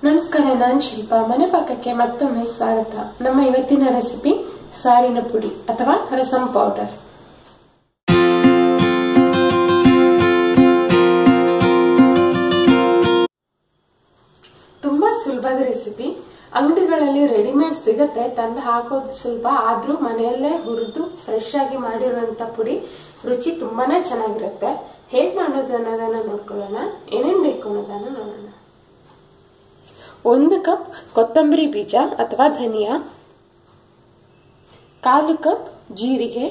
ನಮಸ್ಕಾರ, ನಾನು ಶಿಲ್ಪಾ. ಮನೆ ಪಾಕಕ್ಕೆ ಮತ್ತೊಮ್ಮೆ ಸ್ವಾಗತ. ನಮ್ಮ ಇವತ್ತಿನ ರೆಸಿಪಿ ಸಾರಿನ ಪುಡಿ ಅಥವಾ ರಸಂ ಪೌಡರ್. ತುಂಬಾ ಸುಲಭದ ರೆಸಿಪಿ. ಅಂಗಡಿಗಳಲ್ಲಿ ರೆಡಿಮೇಡ್ ಸಿಗತ್ತೆ, ತಂದು ಹಾಕೋದು ಸುಲಭ. ಆದ್ರೂ ಮನೆಯಲ್ಲೇ ಹುರಿದು ಫ್ರೆಶ್ ಆಗಿ ಮಾಡಿರುವಂತ ಪುಡಿ ರುಚಿ ತುಂಬಾನೇ ಚೆನ್ನಾಗಿರುತ್ತೆ. ಹೇಗ್ ಮಾಡೋದು ಅನ್ನೋದನ್ನ ನೋಡ್ಕೊಳ್ಳೋಣ. ಏನೇನ್ ಬೇಕು ಅನ್ನೋದನ್ನ ನೋಡೋಣ. 1 ಕಪ್ ಕೊತ್ತಂಬರಿ ಬೀಜ ಅಥವಾ ಧನಿಯಾ, 1/4 ಕಪ್ ಜೀರಿಗೆ,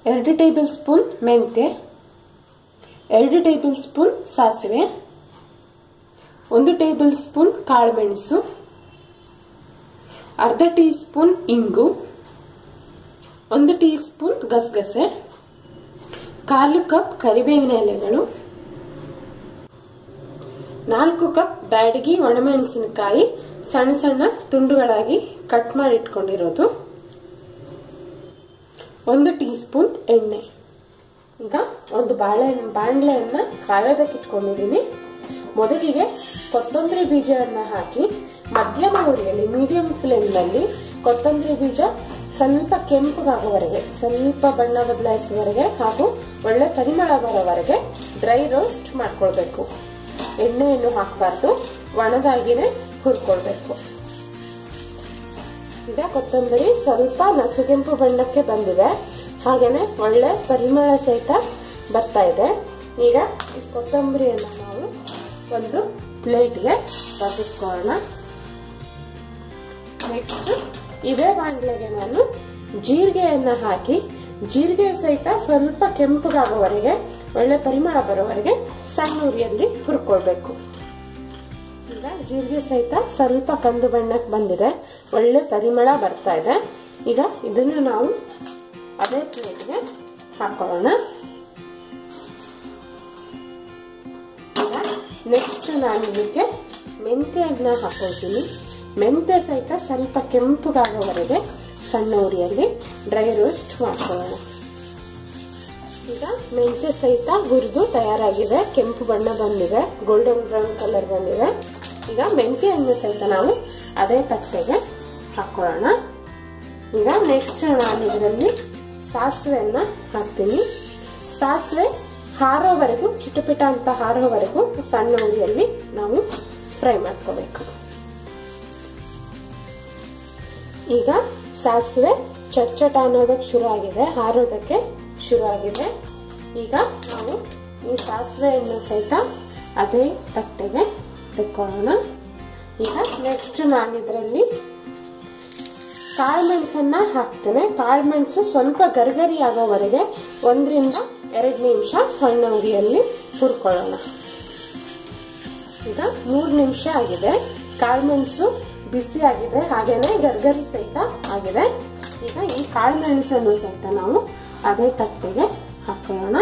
2 ಟೇಬಲ್ ಸ್ಪೂನ್ ಮೆಂತ್ಯ, 2 ಟೇಬಲ್ ಸ್ಪೂನ್ ಸಾಸಿವೆ, 1 ಟೇಬಲ್ ಸ್ಪೂನ್ ಕಾಳುಮೆಣಸು, ಅರ್ಧ ಟೀ ಸ್ಪೂನ್ ಇಂಗು, 1 ಟೀ ಸ್ಪೂನ್ ಗಸಗಸೆ, 1/4 ಕಪ್ ಕರಿಬೇವಿನ ಎಲೆಗಳು, 4 ಕಪ್ ಬ್ಯಾಡಗಿ ಒಣಮೆಣಸಿನಕಾಯಿ ಸಣ್ಣ ಸಣ್ಣ ತುಂಡುಗಳಾಗಿ ಕಟ್ ಮಾಡಿ ಇಟ್ಕೊಂಡಿರೋದು, 1 ಟೀ ಸ್ಪೂನ್ ಎಣ್ಣೆ. ಈಗ ಒಂದು ಬಾಣಲೆಯನ್ನ ಕಾಯೋದಕ್ಕೆ ಇಟ್ಕೊಂಡಿದ್ದೀನಿ. ಮೊದಲಿಗೆ ಕೊತ್ತಂಬರಿ ಬೀಜವನ್ನ ಹಾಕಿ ಮಧ್ಯಮ ಉರಿಯಲ್ಲಿ, ಮೀಡಿಯಂ ಫ್ಲೇಮ್ ನಲ್ಲಿ ಕೊತ್ತಂಬರಿ ಬೀಜ ಸ್ವಲ್ಪ ಕೆಂಪಗಾಗುವವರೆಗೆ, ಸ್ವಲ್ಪ ಬಣ್ಣ ಬದಲಾಯಿಸುವವರೆಗೆ ಹಾಗೂ ಒಳ್ಳೆ ಪರಿಮಳ ಬರೋವರೆಗೆ ಡ್ರೈ ರೋಸ್ಟ್ ಮಾಡ್ಕೊಳ್ಬೇಕು. ಎಣ್ಣೆಯನ್ನು ಹಾಕಬಾರ್ದು, ಒಣದಾಗಿನೇ ಹುರ್ಕೊಳ್ಬೇಕು. ಈಗ ಕೊತ್ತಂಬರಿ ಸ್ವಲ್ಪ ನಸುಗೆಂಪು ಬಣ್ಣಕ್ಕೆ ಬಂದಿದೆ, ಹಾಗೇನೆ ಒಳ್ಳೆ ಪರಿಮಳ ಸಹಿತ ಬರ್ತಾ ಇದೆ. ಈಗ ಈ ಕೊತ್ತಂಬರಿಯನ್ನು ನಾವು ಒಂದು ಪ್ಲೇಟ್ಗೆ ಬಗ್ಗಿಸ್ಕೊಳ್ಳೋಣ. ನೆಕ್ಸ್ಟ್ ಇದೇ ಬಾಣಲೆಗೆ ನಾನು ಜೀರಿಗೆಯನ್ನ ಹಾಕಿ, ಜೀರಿಗೆ ಸಹಿತ ಸ್ವಲ್ಪ ಕೆಂಪಗಾಗುವವರೆಗೆ, ಒಳ್ಳೆ ಪರಿಮಳ ಬರೋವರೆಗೆ ಸಣ್ಣ ಉರಿಯಲ್ಲಿ ಹುರ್ಕೊಳ್ಬೇಕು. ಈಗ ಜೀರಿಗೆ ಸಹಿತ ಸ್ವಲ್ಪ ಕಂದು ಬಣ್ಣಕ್ಕೆ ಬಂದಿದೆ, ಒಳ್ಳೆ ಪರಿಮಳ ಬರ್ತಾ ಇದೆ. ಈಗ ಇದನ್ನು ನಾವು ಅದೇ ಪ್ಲೇಟ್ಗೆ ಹಾಕೊಳ್ಳೋಣ. ಈಗ ನೆಕ್ಸ್ಟ್ ನಾನು ಇದಕ್ಕೆ ಮೆಂತ್ಯನ್ನ ಹಾಕೊಳ್ತೀನಿ. ಮೆಂತ್ಯ ಸಹಿತ ಸ್ವಲ್ಪ ಕೆಂಪಗಾಗೋವರೆಗೆ ಸಣ್ಣ ಉರಿಯಲ್ಲಿ ಡ್ರೈ ರೋಸ್ಟ್ ಮಾಡ್ಕೊಳ್ಳೋಣ. ಈಗ ಮೆಂತ್ಯ ಸಹಿತ ಹುರಿದು ತಯಾರಾಗಿದೆ, ಕೆಂಪು ಬಣ್ಣ ಬಂದಿದೆ, ಗೋಲ್ಡನ್ ಬ್ರೌನ್ ಕಲರ್ ಬಂದಿದೆ. ಈಗ ಮೆಂತ್ಯವನ್ನು ಸಹಿತ ನಾವು ಅದೇ ತಟ್ಟೆಗೆ ಹಾಕೊಳ್ಳೋಣ. ಈಗ ನೆಕ್ಸ್ಟ್ ನಾನು ಇದರಲ್ಲಿ ಸಾಸಿವೆಯನ್ನ ಹಾಕ್ತೀನಿ. ಸಾಸಿವೆ ಹಾರೋವರೆಗೂ, ಚಿಟಪಿಟ ಅಂತ ಹಾರೋವರೆಗೂ ಸಣ್ಣ ಉರಿಯಲ್ಲಿ ನಾವು ಫ್ರೈ ಮಾಡ್ಕೋಬೇಕು. ಈಗ ಸಾಸಿವೆ ಚಟ್ಚಟ ಅನ್ನೋದಕ್ಕೆ ಶುರು ಆಗಿದೆ, ಹಾರೋದಕ್ಕೆ ಶುರು ಆಗಿದೆ. ಈಗ ನಾವು ಈ ಸಾಸಿವೆಯನ್ನು ಸಹಿತ ಅದೇ ತಟ್ಟೆಗೆ ತೆಕ್ಕೊಳ್ಳೋಣ. ಈಗ ನೆಕ್ಸ್ಟ್ ನಾನು ಇದರಲ್ಲಿ ಕಾಳುಮೆಣಸನ್ನ ಹಾಕ್ತೇನೆ. ಕಾಳುಮೆಣಸು ಸ್ವಲ್ಪ ಗರಿಗರಿ ಆಗೋವರೆಗೆ 1 ರಿಂದ 2 ನಿಮಿಷ ಸಣ್ಣ ಉರಿಯಲ್ಲಿ ಹುರ್ಕೊಳ್ಳೋಣ. ಈಗ 3 ನಿಮಿಷ ಆಗಿದೆ, ಕಾಳುಮೆಣಸು ಬಿಸಿ ಆಗಿದೆ, ಹಾಗೇನೆ ಗರ್ಗರಿ ಸಹಿತ ಆಗಿದೆ. ಈಗ ಈ ಕಾಳುಮೆಣಸನ್ನು ಸಹಿತ ನಾವು ಅದೇ ತಟ್ಟೆಗೆ ಹಾಕೊಳ್ಳೋಣ.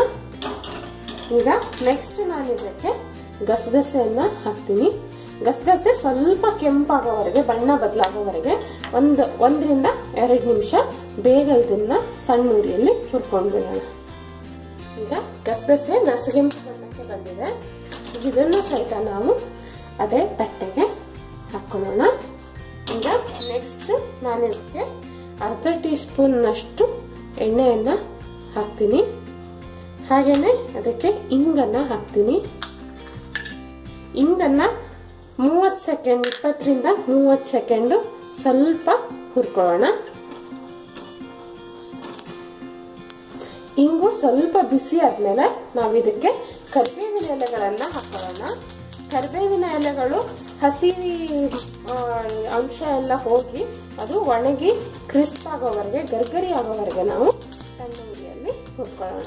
ಈಗ ನೆಕ್ಸ್ಟ್ ನಾನು ಇದಕ್ಕೆ ಗಸಗಸೆಯನ್ನ ಹಾಕ್ತೀನಿ. ಗಸಗಸೆ ಸ್ವಲ್ಪ ಕೆಂಪಾಗೋವರೆಗೆ, ಬಣ್ಣ ಬದಲಾಗೋವರೆಗೆ 1 ರಿಂದ 2 ನಿಮಿಷ ಬೇಗ ಇದನ್ನ ಸಣ್ಣ ಉರಿಯಲ್ಲಿ ಹುರ್ಕೊಂಡ್ಬಿಡೋಣ. ಈಗ ಗಸಗಸೆ ನಸುಗೆಂಪು ಬಣ್ಣಕ್ಕೆ ಬಂದಿದೆ. ಇದನ್ನು ಸಹಿತ ನಾವು ಅದೇ ತಟ್ಟೆಗೆ ಹಾಕೊಳ್ಳೋಣ. ಈಗ ನೆಕ್ಸ್ಟ್ ನಾನು ಇದಕ್ಕೆ ಅರ್ಧ ಟೀ ಸ್ಪೂನ್ ನಷ್ಟು ಎಣ್ಣೆಯನ್ನ ಹಾಕ್ತೀನಿ. ಹಾಗೇನೆ ಅದಕ್ಕೆ ಇಂಗನ್ನ ಹಾಕ್ತೀನಿ. ಇಂಗನ್ನ 30 ಸೆಕೆಂಡ್, 20 ರಿಂದ 30 ಸೆಕೆಂಡ್ ಸ್ವಲ್ಪ ಹುರ್ಕೊಳ್ಳೋಣ. ಇಂಗು ಸ್ವಲ್ಪ ಬಿಸಿ ಆದ್ಮೇಲೆ ನಾವು ಇದಕ್ಕೆ ಕರಿಬೇವಿನ ಎಲೆಗಳನ್ನ ಹಾಕೊಳ್ಳೋಣ. ಕರಿಬೇವಿನ ಎಲೆಗಳು ಹಸಿ ಅಂಶ ಎಲ್ಲ ಹೋಗಿ ಅದು ಒಣಗಿ ಕ್ರಿಸ್ಪ್ ಆಗೋವರೆಗೆ, ಗರ್ಗರಿ ಆಗೋವರೆಗೆ ನಾವು ಸಣ್ಣ ಉರಿಯಲ್ಲಿ ಹುರ್ಕೊಳ್ಳೋಣ.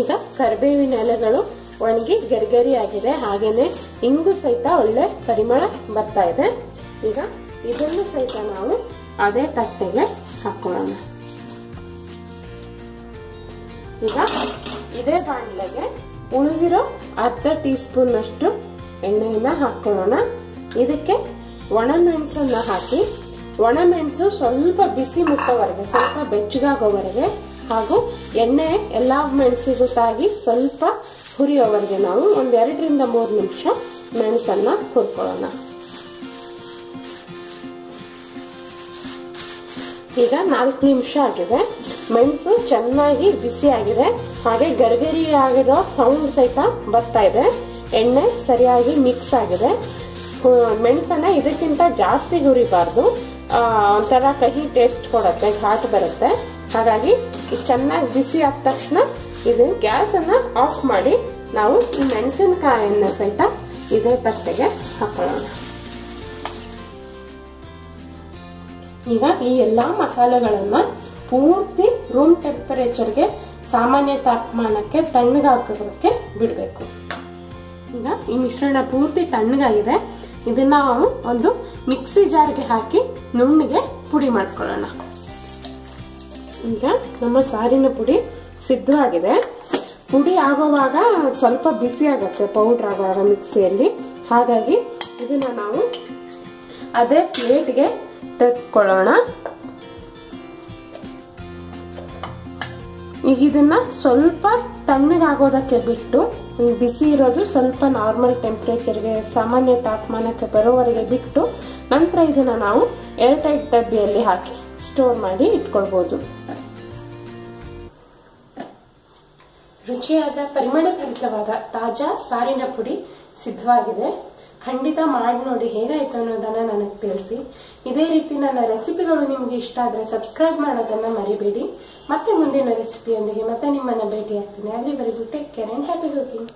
ಈಗ ಕರಿಬೇವಿನ ಎಲೆಗಳು ಒಣಗಿ ಗರ್ಗರಿ ಆಗಿದೆ, ಹಾಗೇನೆ ಇಂಗು ಸಹಿತ ಒಳ್ಳೆ ಪರಿಮಳ ಬರ್ತಾ ಇದೆ. ಈಗ ಇದನ್ನು ಸಹಿತ ನಾವು ಅದೇ ತಟ್ಟೆಗೆ ಹಾಕೊಳ್ಳೋಣ. ಈಗ ಇದೇ ಬಾಣಲೆಗೆ ಉಳಿದಿರೋ ಅರ್ಧ ಟೀ ಸ್ಪೂನ್ ಅಷ್ಟು ಎಣ್ಣೆಯನ್ನ ಹಾಕೊಳ್ಳೋಣ. ಇದಕ್ಕೆ ಒಣಮೆಣಸನ್ನ ಹಾಕಿ, ಒಣಮೆಣಸು ಸ್ವಲ್ಪ ಬಿಸಿ ಮುಟ್ಟೋವರೆಗೆ, ಸ್ವಲ್ಪ ಬೆಚ್ಚಗಾಗೋವರೆಗೆ ಹಾಗೂ ಎಣ್ಣೆ ಎಲ್ಲಾ ಮೆಣಸಿಗೂ ತಾಗಿ ಸ್ವಲ್ಪ ಹುರಿಯೋವರೆಗೆ ನಾವು ಒಂದ್ 2 ರಿಂದ 3 ನಿಮಿಷ ಮೆಣಸನ್ನ ಹುರ್ಕೊಳ್ಳೋಣ. ಈಗ 4 ನಿಮಿಷ ಆಗಿದೆ. ಮೆಣಸು ಚೆನ್ನಾಗಿ ಬಿಸಿ ಆಗಿದೆ, ಹಾಗೆ ಗರಿಗರಿ ಆಗಿರೋ ಸೌಂಡ್ ಸಹಿತ ಬರ್ತಾ ಇದೆ. ಎಣ್ಣೆ ಸರಿಯಾಗಿ ಮಿಕ್ಸ್ ಆಗಿದೆ. ಮೆಣಸನ್ನ ಇದಕ್ಕಿಂತ ಜಾಸ್ತಿ ಹುರಿಬಾರ್ದು, ಒಂಥರ ಕಹಿ ಟೇಸ್ಟ್ ಕೊಡುತ್ತೆ, ಘಾಟ್ ಬರುತ್ತೆ. ಹಾಗಾಗಿ ಚೆನ್ನಾಗಿ ಬಿಸಿ ಆದ ತಕ್ಷಣ ಇದು ಗ್ಯಾಸ್ ಅನ್ನ ಆಫ್ ಮಾಡಿ ನಾವು ಈ ಮೆಣಸಿನಕಾಯಿಯನ್ನ ಸಹಿತ ಇದೇ ತಟ್ಟೆಗೆ ಹಾಕೊಳ್ಳೋಣ. ಈಗ ಈ ಎಲ್ಲಾ ಮಸಾಲೆಗಳನ್ನ ಪೂರ್ತಿ ರೂಮ್ ಟೆಂಪರೇಚರ್ಗೆ, ಸಾಮಾನ್ಯ ತಾಪಮಾನಕ್ಕೆ ತಣ್ಣಗಾಕೋಕೆ ಬಿಡಬೇಕು. ಈಗ ಈ ಮಿಶ್ರಣ ಪೂರ್ತಿ ತಣ್ಣಗಾಗಿದೆ. ಇದನ್ನ ನಾವು ಒಂದು ಮಿಕ್ಸಿ ಜಾರ್ಗೆ ಹಾಕಿ ನುಣ್ಣಗೆ ಪುಡಿ ಮಾಡ್ಕೊಳ್ಳೋಣ. ಈಗ ನಮ್ಮ ಸಾರಿನ ಪುಡಿ ಸಿದ್ಧವಾಗಿದೆ. ಪುಡಿ ಆಗುವಾಗ ಸ್ವಲ್ಪ ಬಿಸಿ ಆಗುತ್ತೆ ಪೌಡರ್ ಆಗುವಾಗ ಮಿಕ್ಸಿಯಲ್ಲಿ. ಹಾಗಾಗಿ ಇದನ್ನ ನಾವು ಅದೇ ಪ್ಲೇಟ್ಗೆ ತೆಗೆದುಕೊಳ್ಳೋಣ. ಈಗ ಇದನ್ನ ಸ್ವಲ್ಪ ತಣ್ಣಗಾಗೋದಕ್ಕೆ ಬಿಟ್ಟು, ಬಿಸಿ ಇರೋದು ಸ್ವಲ್ಪ ನಾರ್ಮಲ್ ಟೆಂಪರೇಚರ್ಗೆ, ಸಾಮಾನ್ಯ ತಾಪಮಾನಕ್ಕೆ ಬರೋವರೆಗೆ ಬಿಟ್ಟು ನಂತರ ಇದನ್ನ ನಾವು ಏರ್ ಟೈಟ್ ಡಬ್ಬಿಯಲ್ಲಿ ಹಾಕಿ ಸ್ಟೋರ್ ಮಾಡಿ ಇಟ್ಕೊಳ್ಬಹುದು. ರುಚಿಯಾದ ಪರಿಮಳಭರಿತವಾದ ತಾಜಾ ಸಾರಿನ ಪುಡಿ ಸಿದ್ಧವಾಗಿದೆ. ಖಂಡಿತ ಮಾಡಿ ನೋಡಿ ಹೇಗಾಯ್ತು ಅನ್ನೋದನ್ನ ನನಗೆ ತಿಳಿಸಿ. ಇದೇ ರೀತಿ ನನ್ನ ರೆಸಿಪಿಗಳು ನಿಮ್ಗೆ ಇಷ್ಟ ಆದ್ರೆ ಸಬ್ಸ್ಕ್ರೈಬ್ ಮಾಡೋದನ್ನ ಮರಿಬೇಡಿ. ಮತ್ತೆ ಮುಂದಿನ ರೆಸಿಪಿಯೊಂದಿಗೆ ಮತ್ತೆ ನಿಮ್ಮನ್ನ ಭೇಟಿ ಆಗ್ತೀನಿ. ಅಲ್ಲಿವರೆಗೂ take care and happy cooking.